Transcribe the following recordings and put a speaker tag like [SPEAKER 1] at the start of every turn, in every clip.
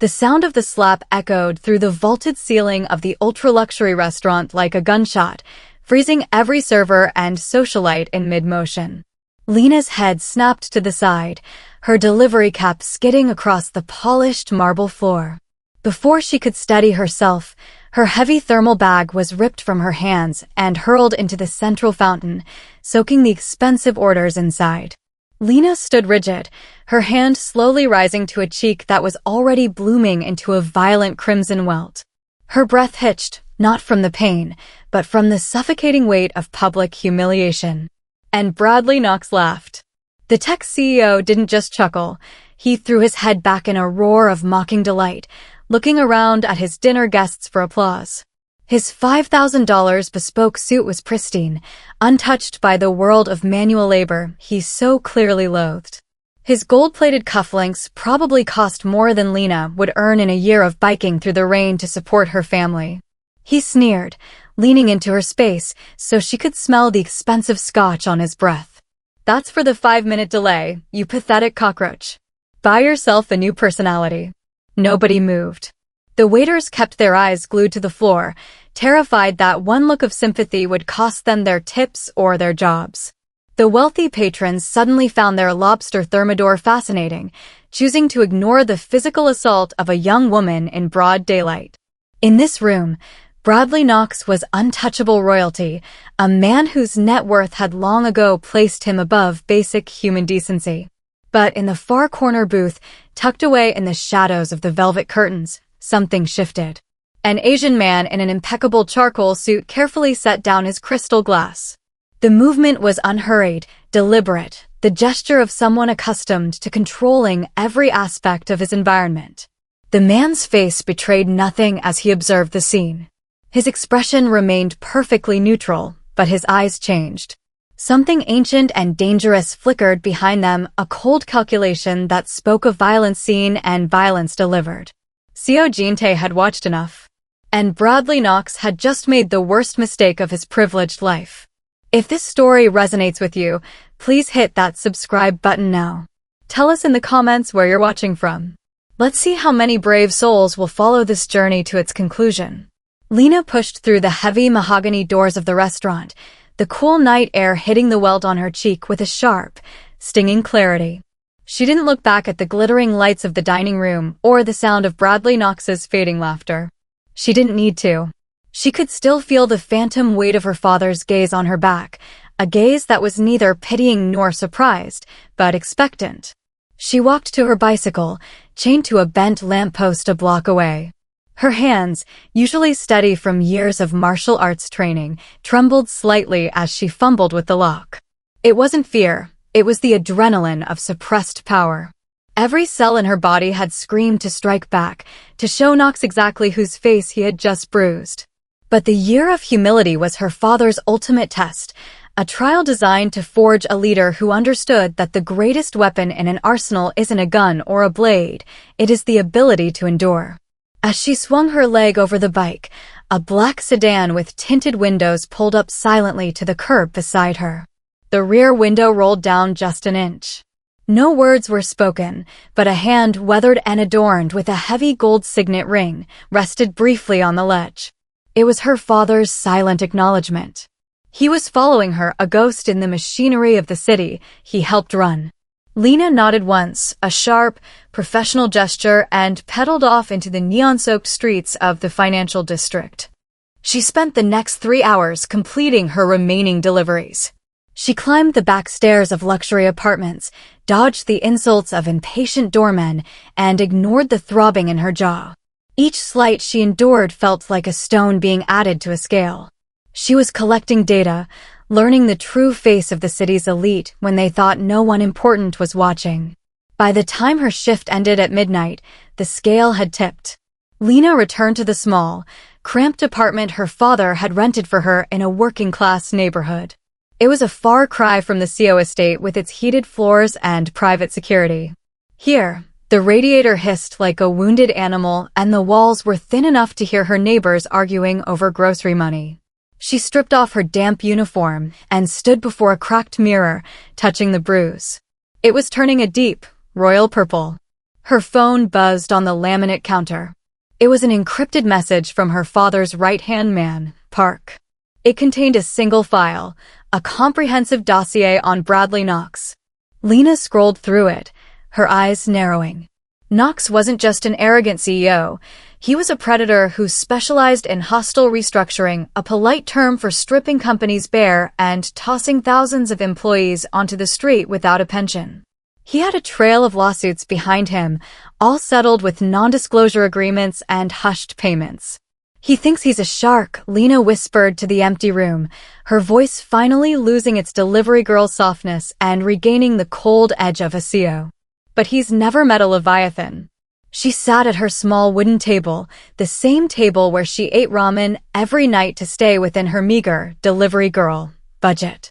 [SPEAKER 1] The sound of the slap echoed through the vaulted ceiling of the ultra-luxury restaurant like a gunshot, freezing every server and socialite in mid-motion. Lena's head snapped to the side, her delivery cap skidding across the polished marble floor. Before she could steady herself, her heavy thermal bag was ripped from her hands and hurled into the central fountain, soaking the expensive orders inside. Lena stood rigid, her hand slowly rising to a cheek that was already blooming into a violent crimson welt. Her breath hitched, not from the pain, but from the suffocating weight of public humiliation. And Bradley Knox laughed. The tech CEO didn't just chuckle, he threw his head back in a roar of mocking delight, looking around at his dinner guests for applause. His $5,000 bespoke suit was pristine, untouched by the world of manual labor he so clearly loathed. His gold-plated cufflinks probably cost more than Lena would earn in a year of biking through the rain to support her family. He sneered, leaning into her space so she could smell the expensive scotch on his breath. "That's for the 5-minute delay, you pathetic cockroach. Buy yourself a new personality." Nobody moved. The waiters kept their eyes glued to the floor, terrified that one look of sympathy would cost them their tips or their jobs. The wealthy patrons suddenly found their lobster thermidor fascinating, choosing to ignore the physical assault of a young woman in broad daylight. In this room, Bradley Knox was untouchable royalty, a man whose net worth had long ago placed him above basic human decency. But in the far corner booth, tucked away in the shadows of the velvet curtains, something shifted. An Asian man in an impeccable charcoal suit carefully set down his crystal glass. The movement was unhurried, deliberate, the gesture of someone accustomed to controlling every aspect of his environment. The man's face betrayed nothing as he observed the scene. His expression remained perfectly neutral, but his eyes changed. Something ancient and dangerous flickered behind them, a cold calculation that spoke of violence seen and violence delivered. Seo Jinte had watched enough. And Bradley Knox had just made the worst mistake of his privileged life. If this story resonates with you, please hit that subscribe button now. Tell us in the comments where you're watching from. Let's see how many brave souls will follow this journey to its conclusion. Lena pushed through the heavy mahogany doors of the restaurant, the cool night air hitting the welt on her cheek with a sharp, stinging clarity. She didn't look back at the glittering lights of the dining room or the sound of Bradley Knox's fading laughter. She didn't need to. She could still feel the phantom weight of her father's gaze on her back, a gaze that was neither pitying nor surprised, but expectant. She walked to her bicycle, chained to a bent lamppost a block away. Her hands, usually steady from years of martial arts training, trembled slightly as she fumbled with the lock. It wasn't fear, it was the adrenaline of suppressed power. Every cell in her body had screamed to strike back, to show Knox exactly whose face he had just bruised. But the year of humility was her father's ultimate test, a trial designed to forge a leader who understood that the greatest weapon in an arsenal isn't a gun or a blade, it is the ability to endure. As she swung her leg over the bike, a black sedan with tinted windows pulled up silently to the curb beside her. The rear window rolled down just an inch. No words were spoken, but a hand weathered and adorned with a heavy gold signet ring rested briefly on the ledge. It was her father's silent acknowledgement. He was following her, a ghost in the machinery of the city he helped run. Lena nodded once, a sharp, professional gesture, and pedaled off into the neon-soaked streets of the financial district. She spent the next 3 hours completing her remaining deliveries. She climbed the back stairs of luxury apartments, dodged the insults of impatient doormen, and ignored the throbbing in her jaw. Each slight she endured felt like a stone being added to a scale. She was collecting data, learning the true face of the city's elite when they thought no one important was watching. By the time her shift ended at midnight, the scale had tipped. Lena returned to the small, cramped apartment her father had rented for her in a working-class neighborhood. It was a far cry from the CO estate with its heated floors and private security. Here, the radiator hissed like a wounded animal and the walls were thin enough to hear her neighbors arguing over grocery money. She stripped off her damp uniform and stood before a cracked mirror, touching the bruise. It was turning a deep, royal purple. Her phone buzzed on the laminate counter. It was an encrypted message from her father's right-hand man, Park. It contained a single file, a comprehensive dossier on Bradley Knox. Lena scrolled through it, her eyes narrowing. Knox wasn't just an arrogant CEO. He was a predator who specialized in hostile restructuring, a polite term for stripping companies bare and tossing thousands of employees onto the street without a pension. He had a trail of lawsuits behind him, all settled with non-disclosure agreements and hushed payments. He thinks he's a shark, Lena whispered to the empty room, her voice finally losing its delivery girl softness and regaining the cold edge of a CEO. But he's never met a Leviathan. She sat at her small wooden table, the same table where she ate ramen every night to stay within her meager delivery girl budget.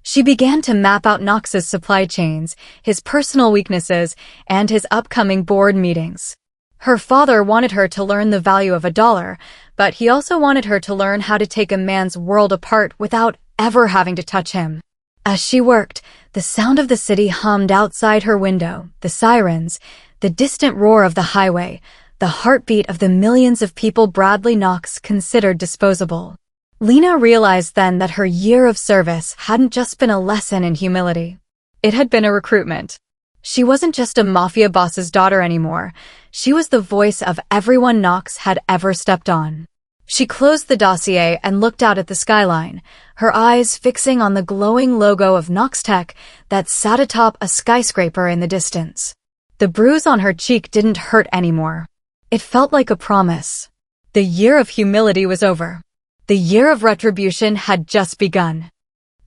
[SPEAKER 1] She began to map out Knox's supply chains, his personal weaknesses, and his upcoming board meetings. Her father wanted her to learn the value of $1, but he also wanted her to learn how to take a man's world apart without ever having to touch him. As she worked, the sound of the city hummed outside her window, the sirens, the distant roar of the highway, the heartbeat of the millions of people Bradley Knox considered disposable. Lena realized then that her year of service hadn't just been a lesson in humility. It had been a recruitment. She wasn't just a Mafia boss's daughter anymore. She was the voice of everyone Knox had ever stepped on. She closed the dossier and looked out at the skyline, her eyes fixing on the glowing logo of Knox Tech that sat atop a skyscraper in the distance. The bruise on her cheek didn't hurt anymore. It felt like a promise. The year of humility was over. The year of retribution had just begun.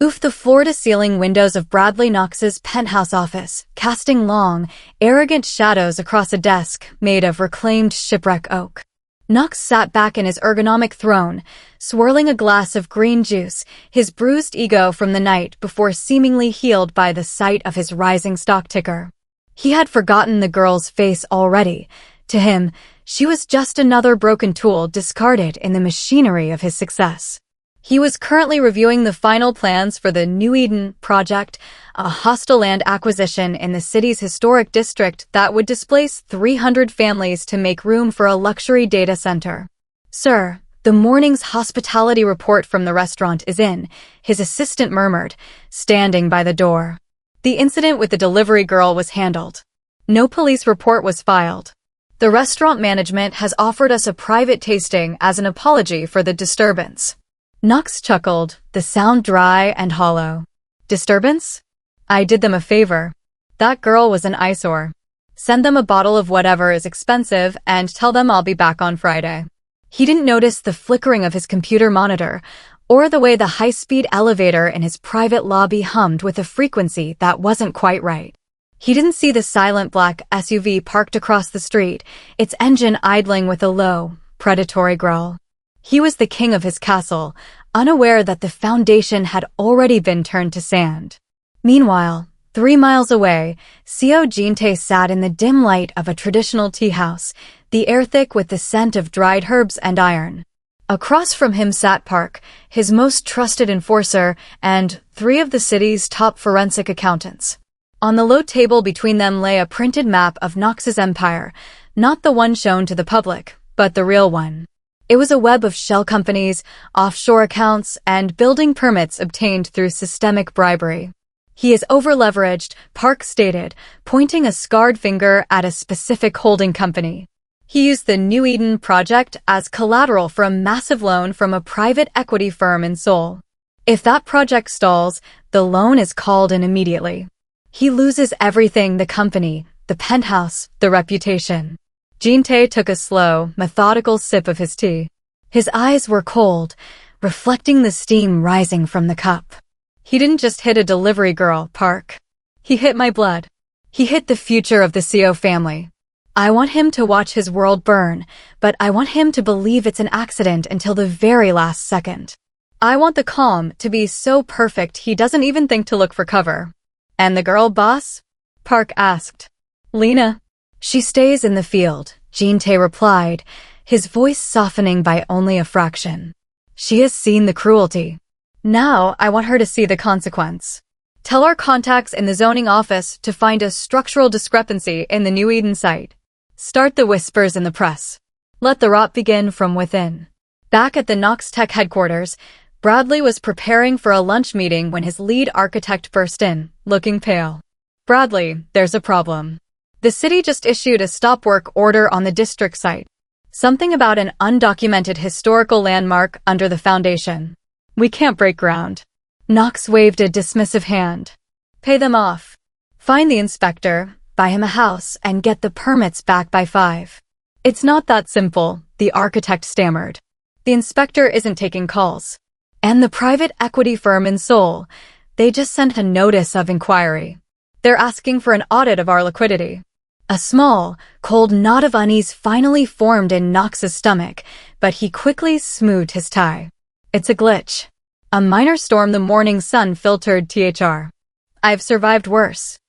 [SPEAKER 1] Oof! The floor-to-ceiling windows of Bradley Knox's penthouse office, casting long, arrogant shadows across a desk made of reclaimed shipwreck oak. Knox sat back in his ergonomic throne, swirling a glass of green juice, his bruised ego from the night before seemingly healed by the sight of his rising stock ticker. He had forgotten the girl's face already. To him, she was just another broken tool discarded in the machinery of his success. He was currently reviewing the final plans for the New Eden project, a hostile land acquisition in the city's historic district that would displace 300 families to make room for a luxury data center. "Sir, the morning's hospitality report from the restaurant is in," his assistant murmured, standing by the door. The incident with the delivery girl was handled. No police report was filed. The restaurant management has offered us a private tasting as an apology for the disturbance. Knox chuckled, the sound dry and hollow. Disturbance? I did them a favor. That girl was an eyesore. Send them a bottle of whatever is expensive and tell them I'll be back on Friday. He didn't notice the flickering of his computer monitor or the way the high-speed elevator in his private lobby hummed with a frequency that wasn't quite right. He didn't see the silent black SUV parked across the street, its engine idling with a low, predatory growl. He was the king of his castle, unaware that the foundation had already been turned to sand. Meanwhile, 3 miles away, Seo Jinte sat in the dim light of a traditional tea house, the air thick with the scent of dried herbs and iron. Across from him sat Park, his most trusted enforcer, and 3 of the city's top forensic accountants. On the low table between them lay a printed map of Knox's empire, not the one shown to the public, but the real one. It was a web of shell companies, offshore accounts, and building permits obtained through systemic bribery. He is over-leveraged, Park stated, pointing a scarred finger at a specific holding company. He used the New Eden project as collateral for a massive loan from a private equity firm in Seoul. If that project stalls, the loan is called in immediately. He loses everything: the company, the penthouse, the reputation. Jinte took a slow, methodical sip of his tea. His eyes were cold, reflecting the steam rising from the cup. He didn't just hit a delivery girl, Park. He hit my blood. He hit the future of the CO family. I want him to watch his world burn, but I want him to believe it's an accident until the very last second. I want the calm to be so perfect he doesn't even think to look for cover. And the girl, boss? Park asked. Lena. She stays in the field, Jinte replied, his voice softening by only a fraction. She has seen the cruelty. Now I want her to see the consequence. Tell our contacts in the zoning office to find a structural discrepancy in the New Eden site. Start the whispers in the press. Let the rot begin from within. Back at the Nox Tech headquarters, Bradley was preparing for a lunch meeting when his lead architect burst in, looking pale. Bradley, there's a problem. The city just issued a stop work order on the district site. Something about an undocumented historical landmark under the foundation. We can't break ground. Nox waved a dismissive hand. Pay them off. Find the inspector, buy him a house, and get the permits back by 5. It's not that simple, the architect stammered. The inspector isn't taking calls. And the private equity firm in Seoul, they just sent a notice of inquiry. They're asking for an audit of our liquidity. A small, cold knot of unease finally formed in Nox's stomach, but he quickly smoothed his tie. It's a glitch. A minor storm the morning sun filtered thr. I've survived worse.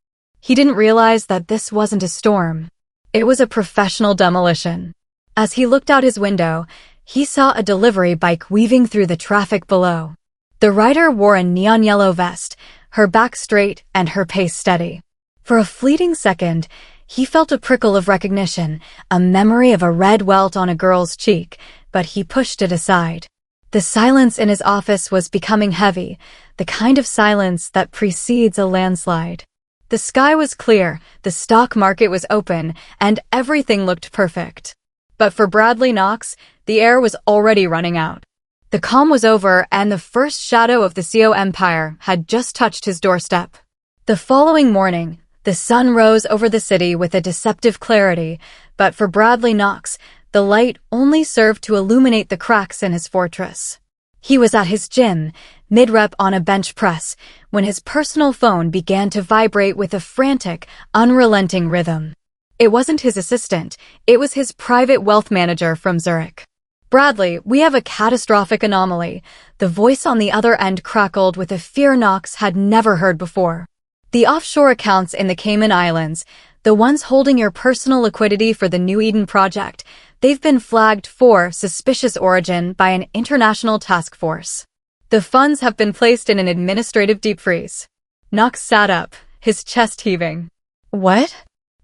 [SPEAKER 1] He didn't realize that this wasn't a storm. It was a professional demolition. As he looked out his window, he saw a delivery bike weaving through the traffic below. The rider wore a neon yellow vest, her back straight and her pace steady. For a fleeting second, he felt a prickle of recognition, a memory of a red welt on a girl's cheek, but he pushed it aside. The silence in his office was becoming heavy, the kind of silence that precedes a landslide. The sky was clear, the stock market was open, and everything looked perfect. But for Bradley Nox, the air was already running out. The calm was over, and the first shadow of the CO empire had just touched his doorstep. The following morning, the sun rose over the city with a deceptive clarity, but for Bradley Nox, the light only served to illuminate the cracks in his fortress. He was at his gym, mid-rep on a bench press, when his personal phone began to vibrate with a frantic, unrelenting rhythm. It wasn't his assistant, it was his private wealth manager from Zurich. Bradley, we have a catastrophic anomaly. The voice on the other end crackled with a fear Nox had never heard before. The offshore accounts in the Cayman Islands, the ones holding your personal liquidity for the New Eden project, they've been flagged for suspicious origin by an international task force. The funds have been placed in an administrative deep freeze. Nox sat up, his chest heaving. What?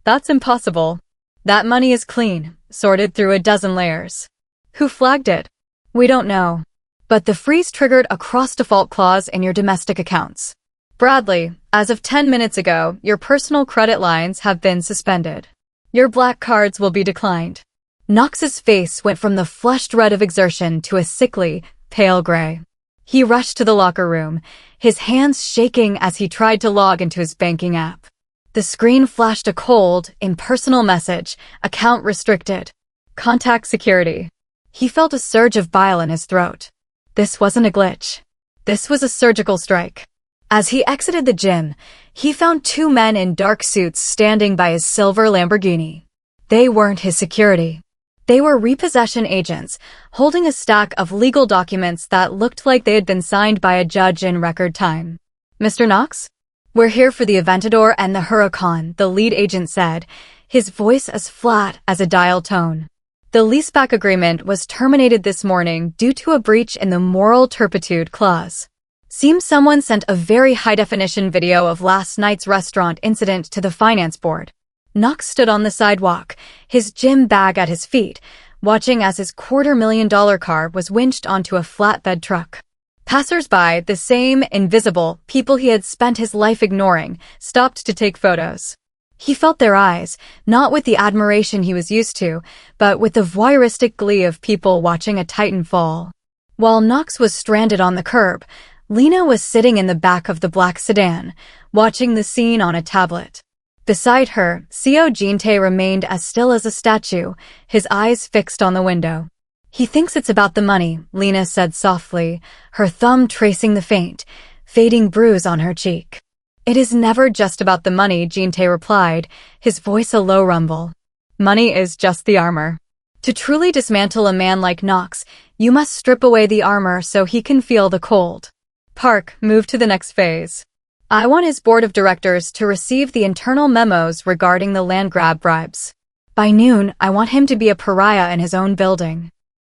[SPEAKER 1] That's impossible. That money is clean, sorted through a dozen layers. Who flagged it? We don't know. But the freeze triggered a cross-default clause in your domestic accounts. Bradley, as of 10 minutes ago, your personal credit lines have been suspended. Your black cards will be declined. Nox's face went from the flushed red of exertion to a sickly, pale gray. He rushed to the locker room, his hands shaking as he tried to log into his banking app. The screen flashed a cold, impersonal message, account restricted. Contact security. He felt a surge of bile in his throat. This wasn't a glitch. This was a surgical strike. As he exited the gym, he found 2 men in dark suits standing by his silver Lamborghini. They weren't his security. They were repossession agents, holding a stack of legal documents that looked like they had been signed by a judge in record time. Mr. Nox? We're here for the Aventador and the Huracan, the lead agent said, his voice as flat as a dial tone. The leaseback agreement was terminated this morning due to a breach in the moral turpitude clause. Seems someone sent a very high-definition video of last night's restaurant incident to the finance board. Nox stood on the sidewalk, his gym bag at his feet, watching as his $250,000 car was winched onto a flatbed truck. Passers-by, the same invisible people he had spent his life ignoring, stopped to take photos. He felt their eyes, not with the admiration he was used to, but with the voyeuristic glee of people watching a titan fall. While Nox was stranded on the curb, Lena was sitting in the back of the black sedan, watching the scene on a tablet. Beside her, Co Jinte remained as still as a statue, his eyes fixed on the window. He thinks it's about the money, Lena said softly, her thumb tracing the faint, fading bruise on her cheek. It is never just about the money, Jinte replied, his voice a low rumble. Money is just the armor. To truly dismantle a man like Nox, you must strip away the armor so he can feel the cold. Park, move to the next phase. I want his board of directors to receive the internal memos regarding the land grab bribes. By noon, I want him to be a pariah in his own building.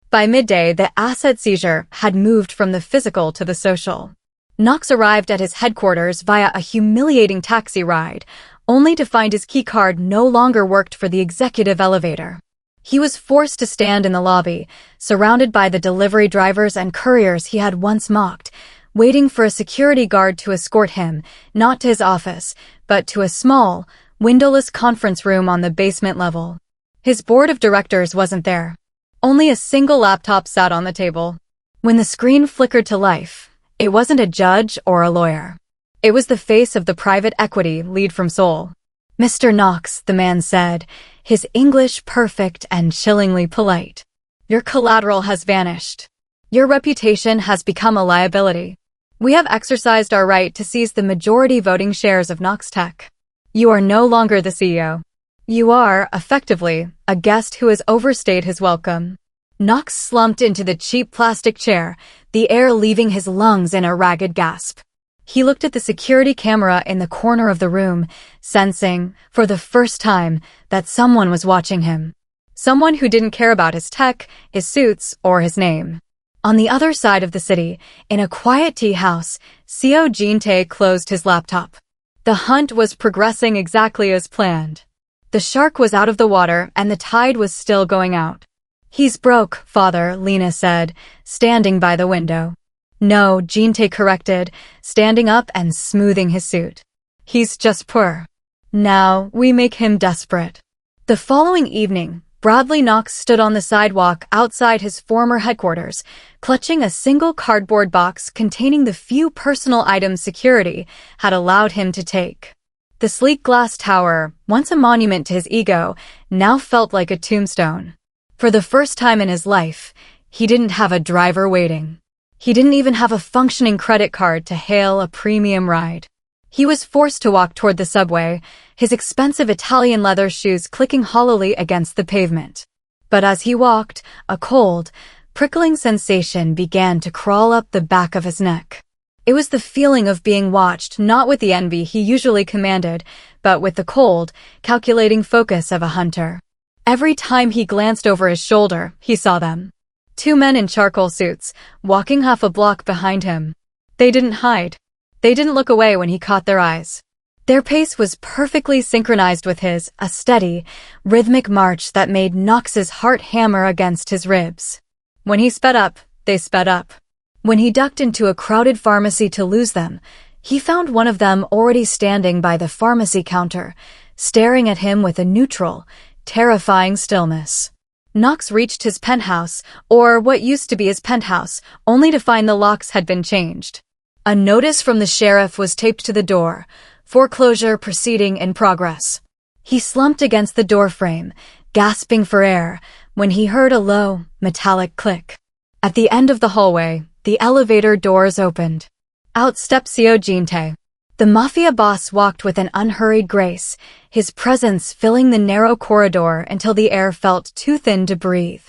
[SPEAKER 1] By midday, the asset seizure had moved from the physical to the social. Nox arrived at his headquarters via a humiliating taxi ride, only to find his keycard no longer worked for the executive elevator. He was forced to stand in the lobby, surrounded by the delivery drivers and couriers he had once mocked, waiting for a security guard to escort him, not to his office, but to a small, windowless conference room on the basement level. His board of directors wasn't there. Only a single laptop sat on the table. When the screen flickered to life, it wasn't a judge or a lawyer. It was the face of the private equity lead from Seoul. "Mr. Knox," the man said, his English perfect and chillingly polite. "Your collateral has vanished. Your reputation has become a liability. We have exercised our right to seize the majority voting shares of Knox Tech. You are no longer the CEO. You are, effectively, a guest who has overstayed his welcome." Knox slumped into the cheap plastic chair, the air leaving his lungs in a ragged gasp. He looked at the security camera in the corner of the room, sensing, for the first time, that someone was watching him. Someone who didn't care about his tech, his suits, or his name. On the other side of the city, in a quiet tea house, CEO Jin-tae closed his laptop. The hunt was progressing exactly as planned. The shark was out of the water and the tide was still going out. "He's broke, father," Lena said, standing by the window. "No," Jin-tae corrected, standing up and smoothing his suit. "He's just poor. Now, we make him desperate." The following evening, Bradley Knox stood on the sidewalk outside his former headquarters, clutching a single cardboard box containing the few personal items security had allowed him to take. The sleek glass tower, once a monument to his ego, now felt like a tombstone. For the first time in his life, he didn't have a driver waiting. He didn't even have a functioning credit card to hail a premium ride. He was forced to walk toward the subway, his expensive Italian leather shoes clicking hollowly against the pavement. But as he walked, a cold, prickling sensation began to crawl up the back of his neck. It was the feeling of being watched, not with the envy he usually commanded, but with the cold, calculating focus of a hunter. Every time he glanced over his shoulder, he saw them. 2 men in charcoal suits, walking half a block behind him. They didn't hide. They didn't look away when he caught their eyes. Their pace was perfectly synchronized with his, a steady, rhythmic march that made Knox's heart hammer against his ribs. When he sped up, they sped up. When he ducked into a crowded pharmacy to lose them, he found one of them already standing by the pharmacy counter, staring at him with a neutral, terrifying stillness. Knox reached his penthouse, or what used to be his penthouse, only to find the locks had been changed. A notice from the sheriff was taped to the door, "Foreclosure proceeding in progress." He slumped against the doorframe, gasping for air, when he heard a low, metallic click. At the end of the hallway, the elevator doors opened. Out stepped CEO Jin-tae. The Mafia boss walked with an unhurried grace, his presence filling the narrow corridor until the air felt too thin to breathe.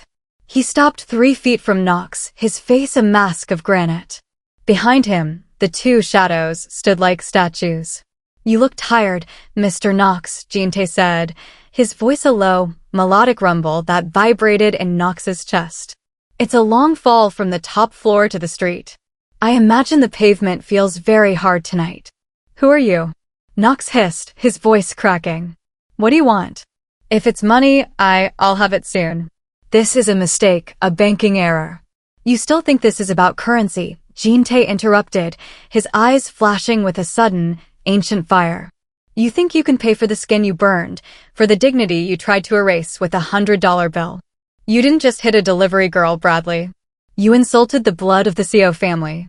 [SPEAKER 1] He stopped 3 feet from Knox, his face a mask of granite. Behind him, the 2 shadows stood like statues. "You look tired, Mr. Knox," Jin-tae said, his voice a low, melodic rumble that vibrated in Knox's chest. "It's a long fall from the top floor to the street. I imagine the pavement feels very hard tonight." "Who are you?" Knox hissed, his voice cracking. "What do you want?" "If it's money, I'll have it soon." "This is a mistake, a banking error." "You still think this is about currency?" Jin-tae interrupted, his eyes flashing with a sudden, ancient fire. "You think you can pay for the skin you burned, for the dignity you tried to erase with a $100 bill? You didn't just hit a delivery girl, Bradley. You insulted the blood of the CO family."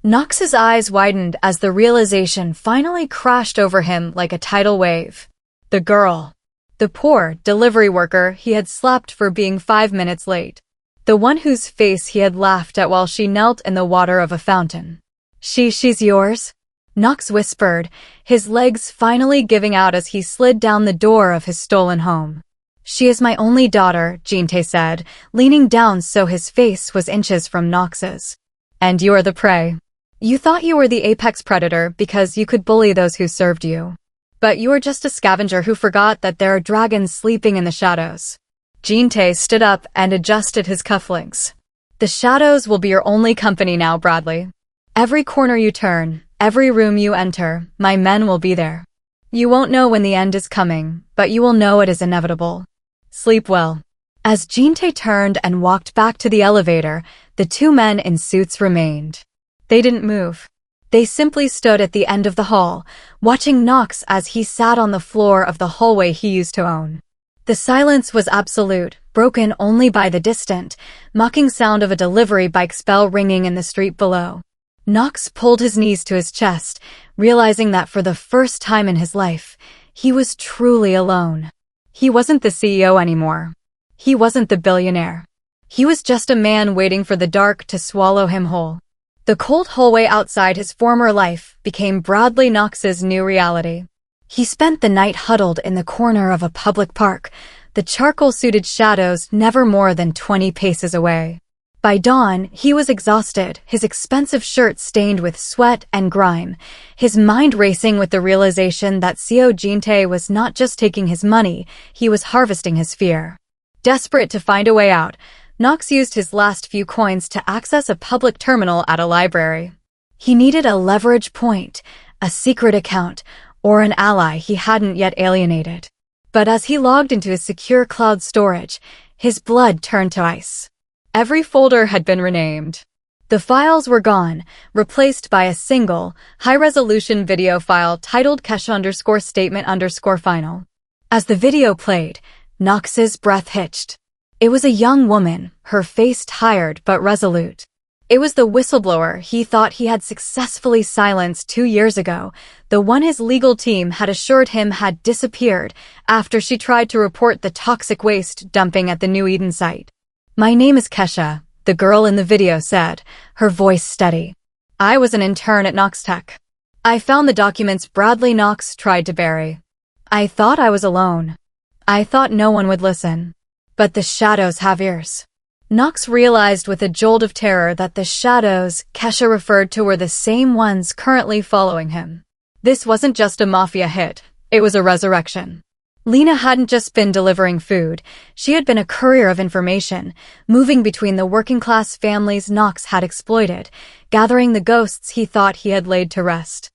[SPEAKER 1] Knox's eyes widened as the realization finally crashed over him like a tidal wave. The girl. The poor delivery worker he had slapped for being 5 minutes late. The one whose face he had laughed at while she knelt in the water of a fountain. She's yours?" Knox whispered, his legs finally giving out as he slid down the door of his stolen home. "She is my only daughter," Jin-tae said, leaning down so his face was inches from Knox's. "And you are the prey. You thought you were the apex predator because you could bully those who served you. But you are just a scavenger who forgot that there are dragons sleeping in the shadows." Jin-tae stood up and adjusted his cufflinks. "The shadows will be your only company now, Bradley. Every corner you turn, every room you enter, my men will be there. You won't know when the end is coming, but you will know it is inevitable. Sleep well. As Jinte turned and walked back to the elevator, the two men in suits remained. They didn't move. They simply stood at the end of the hall, watching Nox as he sat on the floor of the hallway he used to own. The silence was absolute, broken only by the distant, mocking sound of a delivery bike's bell ringing in the street below. Nox pulled his knees to his chest, realizing that for the first time in his life, he was truly alone. He wasn't the CEO anymore. He wasn't the billionaire. He was just a man waiting for the dark to swallow him whole. The cold hallway outside his former life became Bradley Knox's new reality. He spent the night huddled in the corner of a public park, the charcoal-suited shadows never more than 20 paces away. By dawn, he was exhausted, his expensive shirt stained with sweat and grime, his mind racing with the realization that Seo Jinte was not just taking his money, he was harvesting his fear. Desperate to find a way out, Nox used his last few coins to access a public terminal at a library. He needed a leverage point, a secret account, or an ally he hadn't yet alienated. But as he logged into his secure cloud storage, his blood turned to ice. Every folder had been renamed. The files were gone, replaced by a single, high-resolution video file titled cache_statement_final. As the video played, Nox's breath hitched. It was a young woman, her face tired but resolute. It was the whistleblower he thought he had successfully silenced 2 years ago, the one his legal team had assured him had disappeared after she tried to report the toxic waste dumping at the New Eden site. "My name is Kesha," the girl in the video said, her voice steady. "I was an intern at Nox Tech. I found the documents Bradley Nox tried to bury. I thought I was alone. I thought no one would listen. But the shadows have ears." Nox realized with a jolt of terror that the shadows Kesha referred to were the same ones currently following him. This wasn't just a Mafia hit, it was a resurrection. Lena hadn't just been delivering food, she had been a courier of information, moving between the working-class families Nox had exploited, gathering the ghosts he thought he had laid to rest.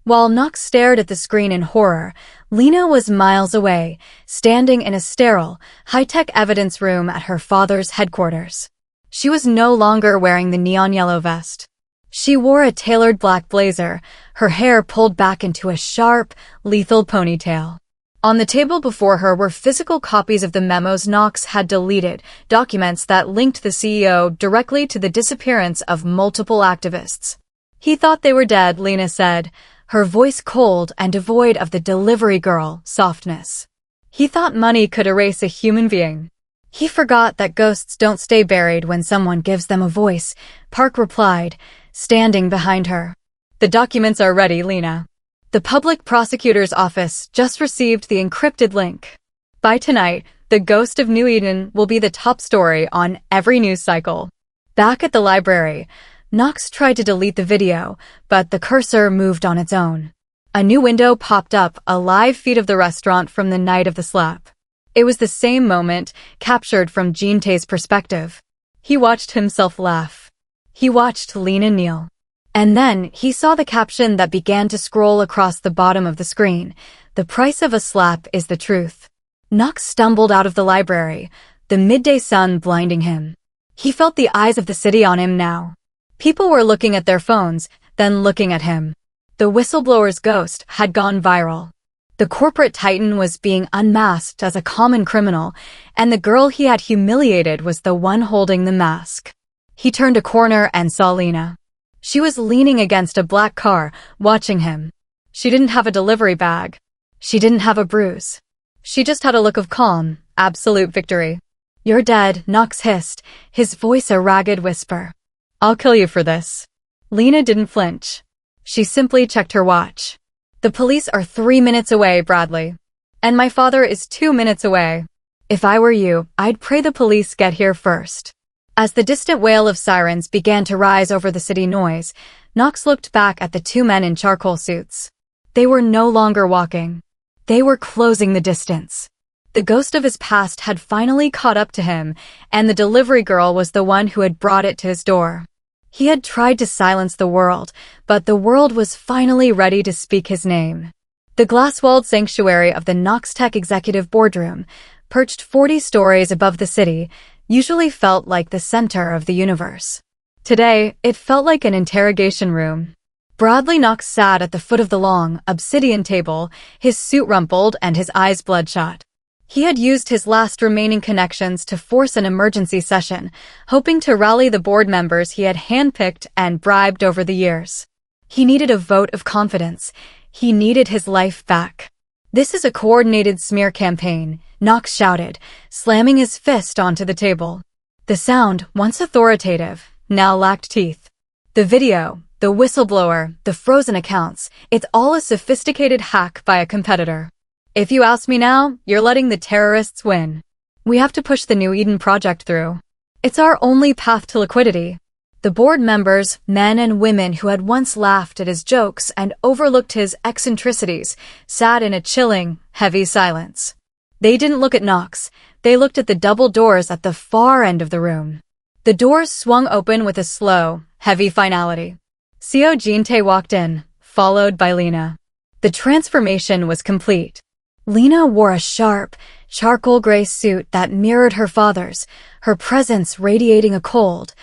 [SPEAKER 1] While Nox stared at the screen in horror, Lena was miles away, standing in a sterile, high-tech evidence room at her father's headquarters. She was no longer wearing the neon yellow vest. She wore a tailored black blazer, her hair pulled back into a sharp, lethal ponytail. On the table before her were physical copies of the memos Nox had deleted, documents that linked the CEO directly to the disappearance of multiple activists. "He thought they were dead," Lena said, her voice cold and devoid of the delivery girl softness. "He thought money could erase a human being. He forgot that ghosts don't stay buried when someone gives them a voice," Park replied, standing behind her. "The documents are ready, Lena. The public prosecutor's office just received the encrypted link. By tonight, the ghost of New Eden will be the top story on every news cycle." Back at the library, Nox tried to delete the video, but the cursor moved on its own. A new window popped up, a live feed of the restaurant from the night of the slap. It was the same moment, captured from Jinte's perspective. He watched himself laugh. He watched Lena kneel. And then he saw the caption that began to scroll across the bottom of the screen. "The price of a slap is the truth." Nox stumbled out of the library, the midday sun blinding him. He felt the eyes of the city on him now. People were looking at their phones, then looking at him. The whistleblower's ghost had gone viral. The corporate titan was being unmasked as a common criminal, and the girl he had humiliated was the one holding the mask. He turned a corner and saw Lena. She was leaning against a black car, watching him. She didn't have a delivery bag. She didn't have a bruise. She just had a look of calm, absolute victory. "You're dead," Nox hissed, his voice a ragged whisper. "I'll kill you for this." Lena didn't flinch. She simply checked her watch. "The police are 3 minutes away, Bradley. And my father is 2 minutes away. If I were you, I'd pray the police get here first." As the distant wail of sirens began to rise over the city noise, Nox looked back at the two men in charcoal suits. They were no longer walking. They were closing the distance. The ghost of his past had finally caught up to him, and the delivery girl was the one who had brought it to his door. He had tried to silence the world, but the world was finally ready to speak his name. The glass-walled sanctuary of the Noxtech Executive Boardroom, perched 40 stories above the city, usually felt like the center of the universe. Today, it felt like an interrogation room. Bradley Knox sat at the foot of the long, obsidian table, his suit rumpled and his eyes bloodshot. He had used his last remaining connections to force an emergency session, hoping to rally the board members he had handpicked and bribed over the years. He needed a vote of confidence. He needed his life back. "This is a coordinated smear campaign," Knox shouted, slamming his fist onto the table. The sound, once authoritative, now lacked teeth. The video, the whistleblower, the frozen accounts, it's all a sophisticated hack by a competitor. "If you ask me now, you're letting the terrorists win. We have to push the New Eden project through. It's our only path to liquidity." The board members, men and women who had once laughed at his jokes and overlooked his eccentricities, sat in a chilling, heavy silence. They didn't look at Knox. They looked at the double doors at the far end of the room. The doors swung open with a slow, heavy finality. Seo Jin-tae walked in, followed by Lena. The transformation was complete. Lena wore a sharp, charcoal gray suit that mirrored her father's, her presence radiating a cold,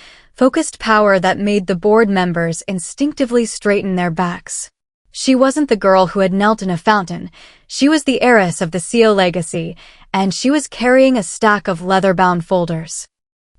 [SPEAKER 1] focused power that made the board members instinctively straighten their backs. She wasn't the girl who had knelt in a fountain. She was the heiress of the Seoul legacy, and she was carrying a stack of leather-bound folders.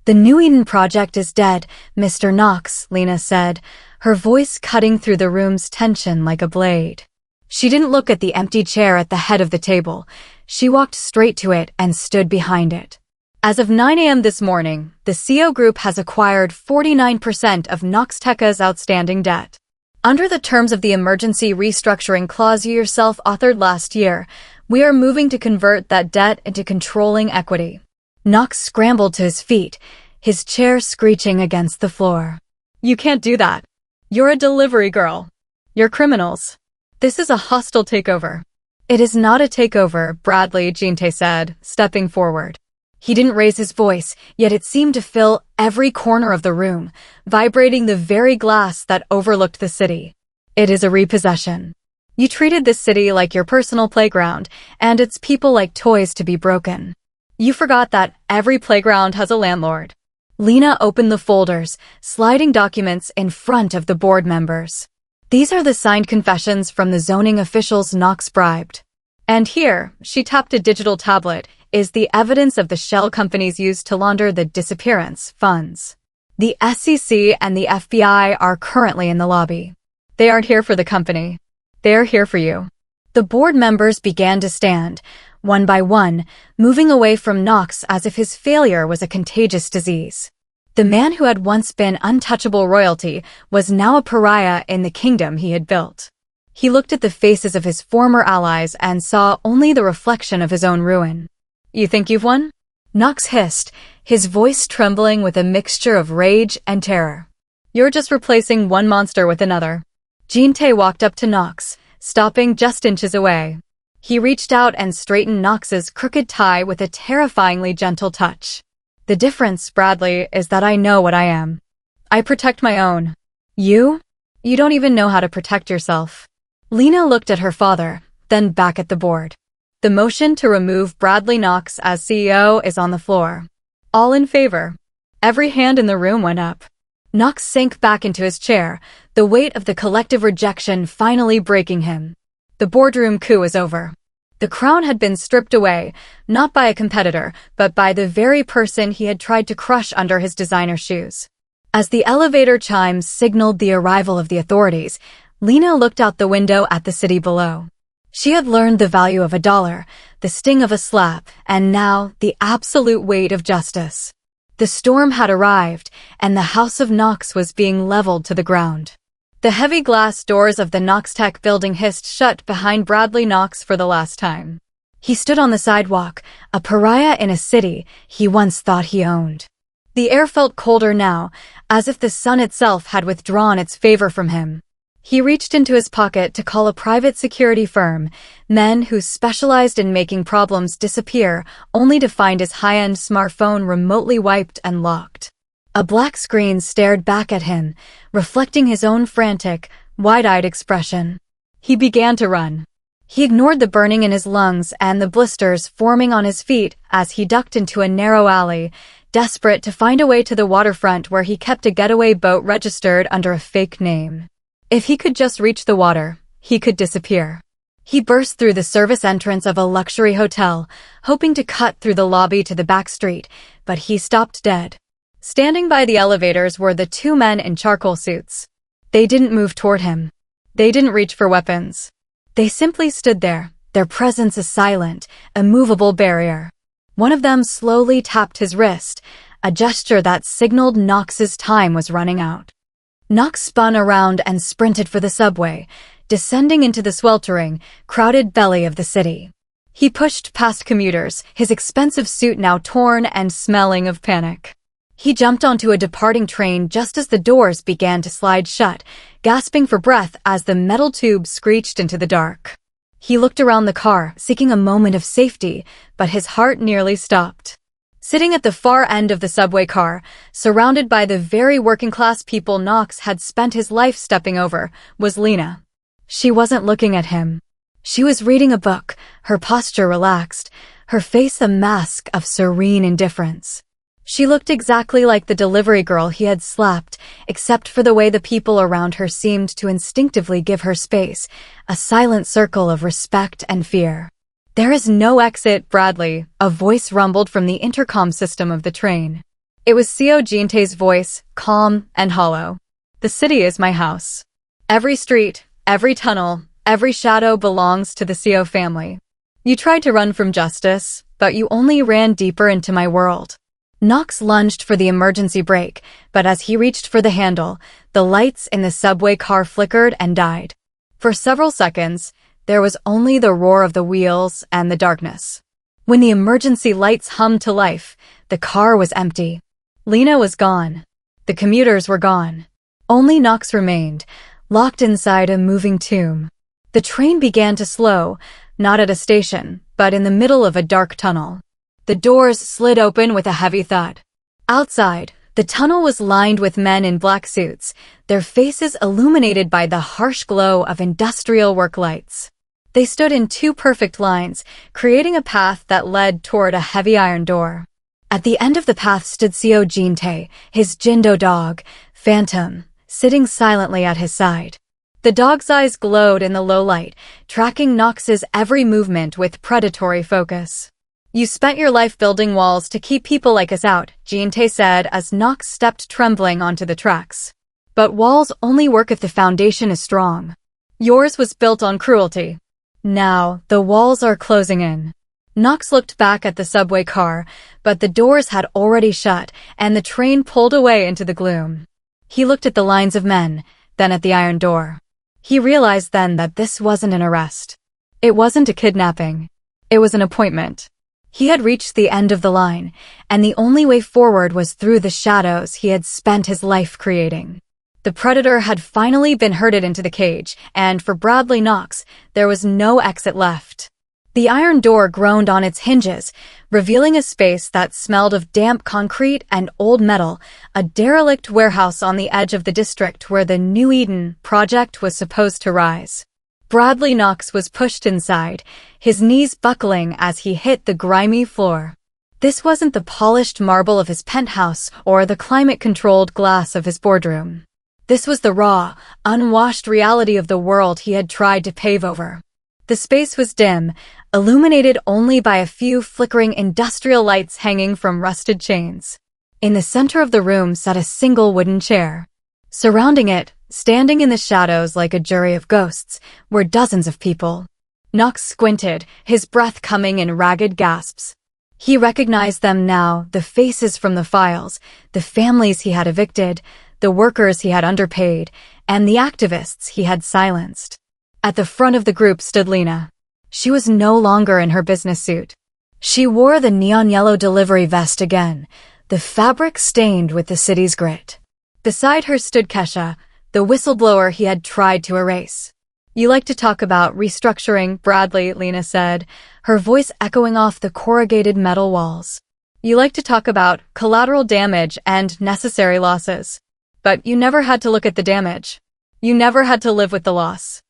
[SPEAKER 1] "The New Eden project is dead, Mr. Knox," Lena said, her voice cutting through the room's tension like a blade. She didn't look at the empty chair at the head of the table. She walked straight to it and stood behind it. "As of 9 a.m. this morning, the CO Group has acquired 49% of Noxteca's outstanding debt. Under the terms of the emergency restructuring clause you yourself authored last year, we are moving to convert that debt into controlling equity." Knox scrambled to his feet, his chair screeching against the floor. "You can't do that. You're a delivery girl. You're criminals. This is a hostile takeover." "It is not a takeover," Bradley Jin-tae said, stepping forward. He didn't raise his voice, yet it seemed to fill every corner of the room, vibrating the very glass that overlooked the city. "It is a repossession. You treated this city like your personal playground, and its people like toys to be broken. You forgot that every playground has a landlord." Lena opened the folders, sliding documents in front of the board members. "These are the signed confessions from the zoning officials Knox bribed. And here," she tapped a digital tablet, "is the evidence of the shell companies used to launder the disappearance funds. The SEC and the FBI are currently in the lobby. They aren't here for the company. They are here for you." The board members began to stand, one by one, moving away from Knox as if his failure was a contagious disease. The man who had once been untouchable royalty was now a pariah in the kingdom he had built. He looked at the faces of his former allies and saw only the reflection of his own ruin. "You think you've won?" Knox hissed, his voice trembling with a mixture of rage and terror. "You're just replacing one monster with another." Jin-tae walked up to Knox, stopping just inches away. He reached out and straightened Knox's crooked tie with a terrifyingly gentle touch. "The difference, Bradley, is that I know what I am. I protect my own. You? You don't even know how to protect yourself." Lena looked at her father, then back at the board. "The motion to remove Bradley Knox as CEO is on the floor. All in favor." Every hand in the room went up. Knox sank back into his chair, the weight of the collective rejection finally breaking him. The boardroom coup was over. The crown had been stripped away, not by a competitor, but by the very person he had tried to crush under his designer shoes. As the elevator chimes signaled the arrival of the authorities, Lena looked out the window at the city below. She had learned the value of $1, the sting of a slap, and now the absolute weight of justice. The storm had arrived, and the House of Knox was being leveled to the ground. The heavy glass doors of the Noxtech building hissed shut behind Bradley Knox for the last time. He stood on the sidewalk, a pariah in a city he once thought he owned. The air felt colder now, as if the sun itself had withdrawn its favor from him. He reached into his pocket to call a private security firm, men who specialized in making problems disappear, only to find his high-end smartphone remotely wiped and locked. A black screen stared back at him, reflecting his own frantic, wide-eyed expression. He began to run. He ignored the burning in his lungs and the blisters forming on his feet as he ducked into a narrow alley, desperate to find a way to the waterfront where he kept a getaway boat registered under a fake name. If he could just reach the water, he could disappear. He burst through the service entrance of a luxury hotel, hoping to cut through the lobby to the back street, but he stopped dead. Standing by the elevators were the two men in charcoal suits. They didn't move toward him. They didn't reach for weapons. They simply stood there, their presence a silent, immovable barrier. One of them slowly tapped his wrist, a gesture that signaled Knox's time was running out. Knox spun around and sprinted for the subway, descending into the sweltering, crowded belly of the city. He pushed past commuters, his expensive suit now torn and smelling of panic. He jumped onto a departing train just as the doors began to slide shut, gasping for breath as the metal tube screeched into the dark. He looked around the car, seeking a moment of safety, but his heart nearly stopped. Sitting at the far end of the subway car, surrounded by the very working-class people Knox had spent his life stepping over, was Lena. She wasn't looking at him. She was reading a book, her posture relaxed, her face a mask of serene indifference. She looked exactly like the delivery girl he had slapped, except for the way the people around her seemed to instinctively give her space, a silent circle of respect and fear. "There is no exit, Bradley," a voice rumbled from the intercom system of the train. It was Seo Jintae's voice, calm and hollow. "The city is my house. Every street, every tunnel, every shadow belongs to the Seo family. You tried to run from justice, but you only ran deeper into my world." Knox lunged for the emergency brake, but as he reached for the handle, the lights in the subway car flickered and died. For several seconds, there was only the roar of the wheels and the darkness. When the emergency lights hummed to life, the car was empty. Lena was gone. The commuters were gone. Only Knox remained, locked inside a moving tomb. The train began to slow, not at a station, but in the middle of a dark tunnel. The doors slid open with a heavy thud. Outside, the tunnel was lined with men in black suits, their faces illuminated by the harsh glow of industrial work lights. They stood in two perfect lines, creating a path that led toward a heavy iron door. At the end of the path stood Seo Jintae, his Jindo dog, Phantom, sitting silently at his side. The dog's eyes glowed in the low light, tracking Knox's every movement with predatory focus. "You spent your life building walls to keep people like us out," Jintae said as Knox stepped trembling onto the tracks. "But walls only work if the foundation is strong. Yours was built on cruelty. Now, the walls are closing in." Knox looked back at the subway car, but the doors had already shut, and the train pulled away into the gloom. He looked at the lines of men, then at the iron door. He realized then that this wasn't an arrest. It wasn't a kidnapping. It was an appointment. He had reached the end of the line, and the only way forward was through the shadows he had spent his life creating. The predator had finally been herded into the cage, and for Bradley Knox, there was no exit left. The iron door groaned on its hinges, revealing a space that smelled of damp concrete and old metal, a derelict warehouse on the edge of the district where the New Eden project was supposed to rise. Bradley Knox was pushed inside, his knees buckling as he hit the grimy floor. This wasn't the polished marble of his penthouse or the climate-controlled glass of his boardroom. This was the raw, unwashed reality of the world he had tried to pave over. The space was dim, illuminated only by a few flickering industrial lights hanging from rusted chains. In the center of the room sat a single wooden chair. Surrounding it, standing in the shadows like a jury of ghosts, were dozens of people. Knox squinted, his breath coming in ragged gasps. He recognized them now, the faces from the files, the families he had evicted, the workers he had underpaid, and the activists he had silenced. At the front of the group stood Lena. She was no longer in her business suit. She wore the neon yellow delivery vest again, the fabric stained with the city's grit. Beside her stood Kesha, the whistleblower he had tried to erase. "You like to talk about restructuring, Bradley," Lena said, her voice echoing off the corrugated metal walls. "You like to talk about collateral damage and necessary losses. But you never had to look at the damage. You never had to live with the loss.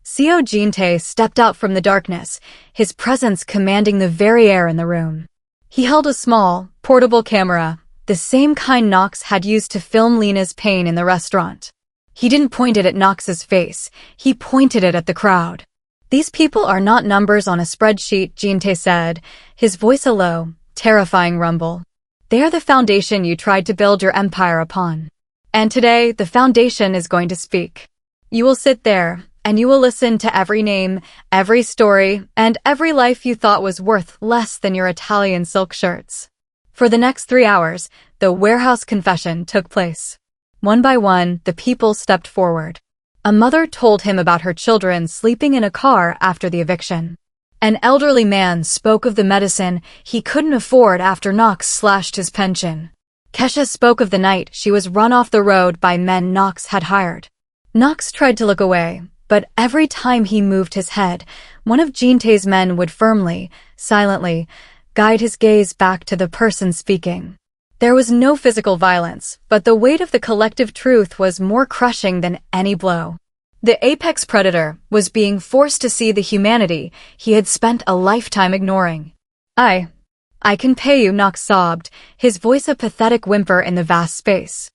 [SPEAKER 1] Seo Jin-tae stepped out from the darkness, his presence commanding the very air in the room. He held a small, portable camera, the same kind Knox had used to film Lena's pain in the restaurant. He didn't point it at Knox's face, he pointed it at the crowd. "These people are not numbers on a spreadsheet," Jin-tae said, his voice a low, terrifying rumble. "They are the foundation you tried to build your empire upon. And today, the foundation is going to speak. You will sit there, and you will listen to every name, every story, and every life you thought was worth less than your Italian silk shirts." For the next 3 hours, the warehouse confession took place. One by one, the people stepped forward. A mother told him about her children sleeping in a car after the eviction. An elderly man spoke of the medicine he couldn't afford after Knox slashed his pension. Kesha spoke of the night she was run off the road by men Knox had hired. Knox tried to look away, but every time he moved his head, one of Jin-tae's men would firmly, silently, guide his gaze back to the person speaking. There was no physical violence, but the weight of the collective truth was more crushing than any blow. The apex predator was being forced to see the humanity he had spent a lifetime ignoring. I can pay you," Knox sobbed, his voice a pathetic whimper in the vast space.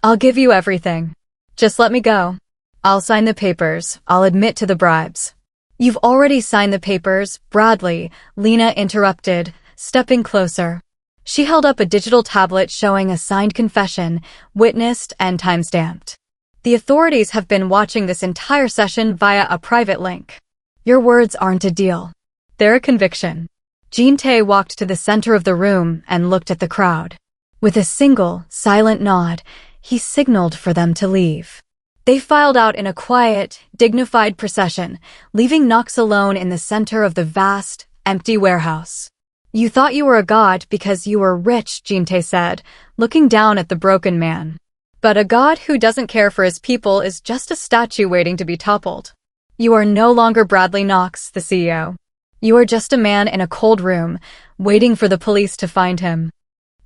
[SPEAKER 1] "I'll give you everything. Just let me go. I'll sign the papers, I'll admit to the bribes." "You've already signed the papers, Bradley," Lena interrupted, stepping closer. She held up a digital tablet showing a signed confession, witnessed and timestamped. "The authorities have been watching this entire session via a private link. Your words aren't a deal. They're a conviction." Jin-tae walked to the center of the room and looked at the crowd. With a single, silent nod, he signaled for them to leave. They filed out in a quiet, dignified procession, leaving Knox alone in the center of the vast, empty warehouse. "You thought you were a god because you were rich," Jin-tae said, looking down at the broken man. "But a god who doesn't care for his people is just a statue waiting to be toppled. You are no longer Bradley Knox, the CEO. You are just a man in a cold room, waiting for the police to find him."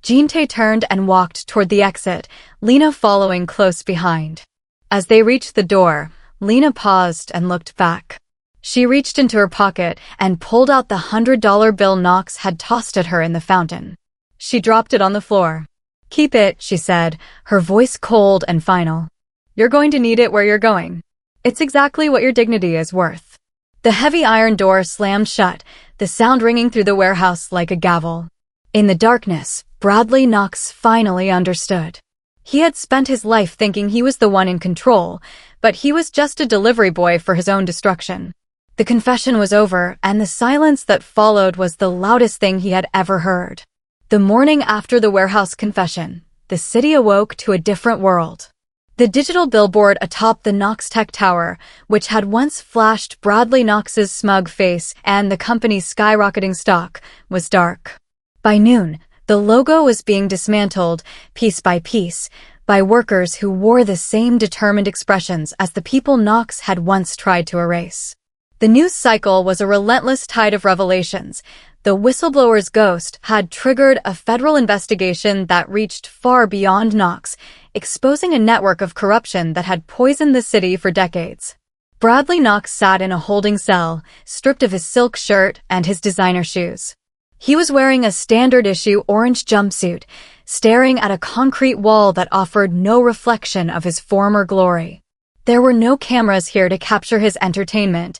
[SPEAKER 1] Jin-tae turned and walked toward the exit, Lena following close behind. As they reached the door, Lena paused and looked back. She reached into her pocket and pulled out the $100 bill Knox had tossed at her in the fountain. She dropped it on the floor. "Keep it," she said, her voice cold and final. "You're going to need it where you're going. It's exactly what your dignity is worth." The heavy iron door slammed shut, the sound ringing through the warehouse like a gavel. In the darkness, Bradley Knox finally understood. He had spent his life thinking he was the one in control, but he was just a delivery boy for his own destruction. The confession was over, and the silence that followed was the loudest thing he had ever heard. The morning after the warehouse confession, the city awoke to a different world. The digital billboard atop the Knox Tech Tower, which had once flashed Bradley Knox's smug face and the company's skyrocketing stock, was dark. By noon, the logo was being dismantled, piece by piece, by workers who wore the same determined expressions as the people Knox had once tried to erase. The news cycle was a relentless tide of revelations. The whistleblower's ghost had triggered a federal investigation that reached far beyond Knox, exposing a network of corruption that had poisoned the city for decades. Bradley Knox sat in a holding cell, stripped of his silk shirt and his designer shoes. He was wearing a standard-issue orange jumpsuit, staring at a concrete wall that offered no reflection of his former glory. There were no cameras here to capture his entertainment,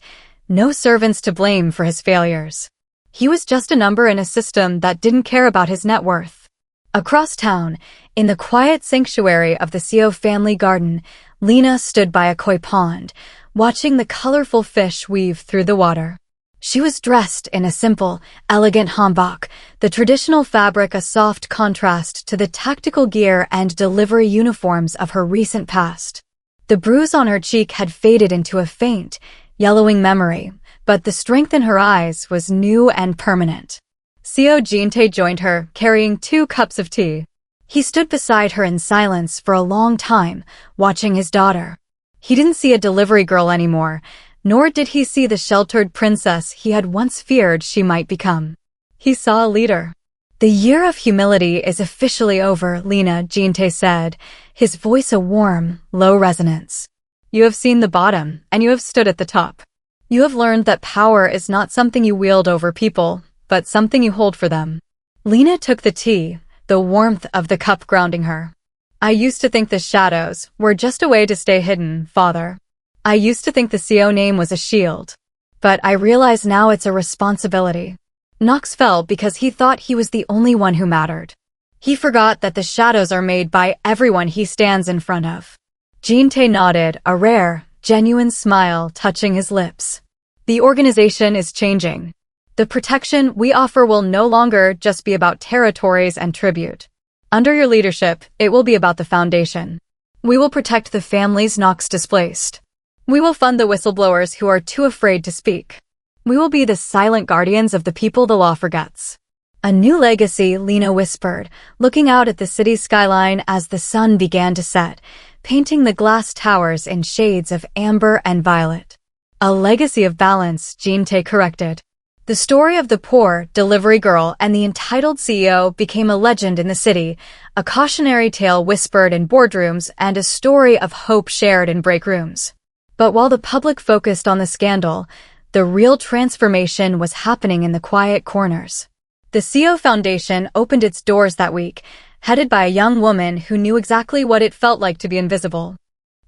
[SPEAKER 1] no servants to blame for his failures. He was just a number in a system that didn't care about his net worth. Across town, in the quiet sanctuary of the Seo family garden, Lena stood by a koi pond, watching the colorful fish weave through the water. She was dressed in a simple, elegant hanbok, the traditional fabric a soft contrast to the tactical gear and delivery uniforms of her recent past. The bruise on her cheek had faded into a faint, yellowing memory, but the strength in her eyes was new and permanent. Seo Jin-tae joined her, carrying 2 cups of tea. He stood beside her in silence for a long time, watching his daughter. He didn't see a delivery girl anymore, nor did he see the sheltered princess he had once feared she might become. He saw a leader. "The year of humility is officially over," Lena, Jin-tae said, his voice a warm, low resonance. "You have seen the bottom, and you have stood at the top. You have learned that power is not something you wield over people, but something you hold for them. Lena took the tea, the warmth of the cup grounding her. I used to think the shadows were just a way to stay hidden, Father. I used to think the CO name was a shield. But I realize now it's a responsibility. Nox fell because he thought he was the only one who mattered. He forgot that the shadows are made by everyone he stands in front of. Jean-Tay nodded, a rare, genuine smile touching his lips. The organization is changing. The protection we offer will no longer just be about territories and tribute. Under your leadership, it will be about the foundation. We will protect the families Nox displaced. We will fund the whistleblowers who are too afraid to speak. We will be the silent guardians of the people the law forgets. A new legacy, Lena whispered, looking out at the city's skyline as the sun began to set, painting the glass towers in shades of amber and violet. A legacy of balance, Jean-Tay corrected. The story of the poor delivery girl and the entitled CEO became a legend in the city, a cautionary tale whispered in boardrooms and a story of hope shared in break rooms. But while the public focused on the scandal, the real transformation was happening in the quiet corners. The CO Foundation opened its doors that week, headed by a young woman who knew exactly what it felt like to be invisible.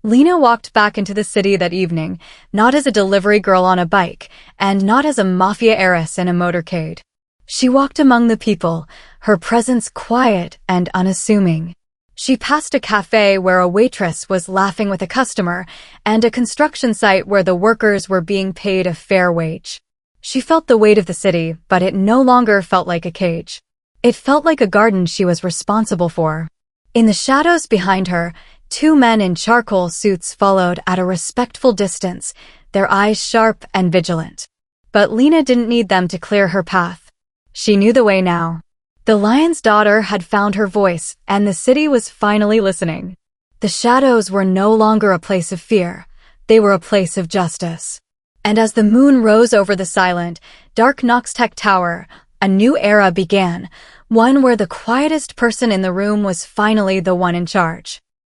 [SPEAKER 1] Lena walked back into the city that evening, not as a delivery girl on a bike, and not as a Mafia heiress in a motorcade. She walked among the people, her presence quiet and unassuming. She passed a cafe where a waitress was laughing with a customer, and a construction site where the workers were being paid a fair wage. She felt the weight of the city, but it no longer felt like a cage. It felt like a garden she was responsible for. In the shadows behind her, two men in charcoal suits followed at a respectful distance, their eyes sharp and vigilant. But Lena didn't need them to clear her path. She knew the way now. The lion's daughter had found her voice, and the city was finally listening. The shadows were no longer a place of fear. They were a place of justice. And as the moon rose over the silent, dark Noxtech Tower, a new era began, one where the quietest person in the room was finally the one in charge.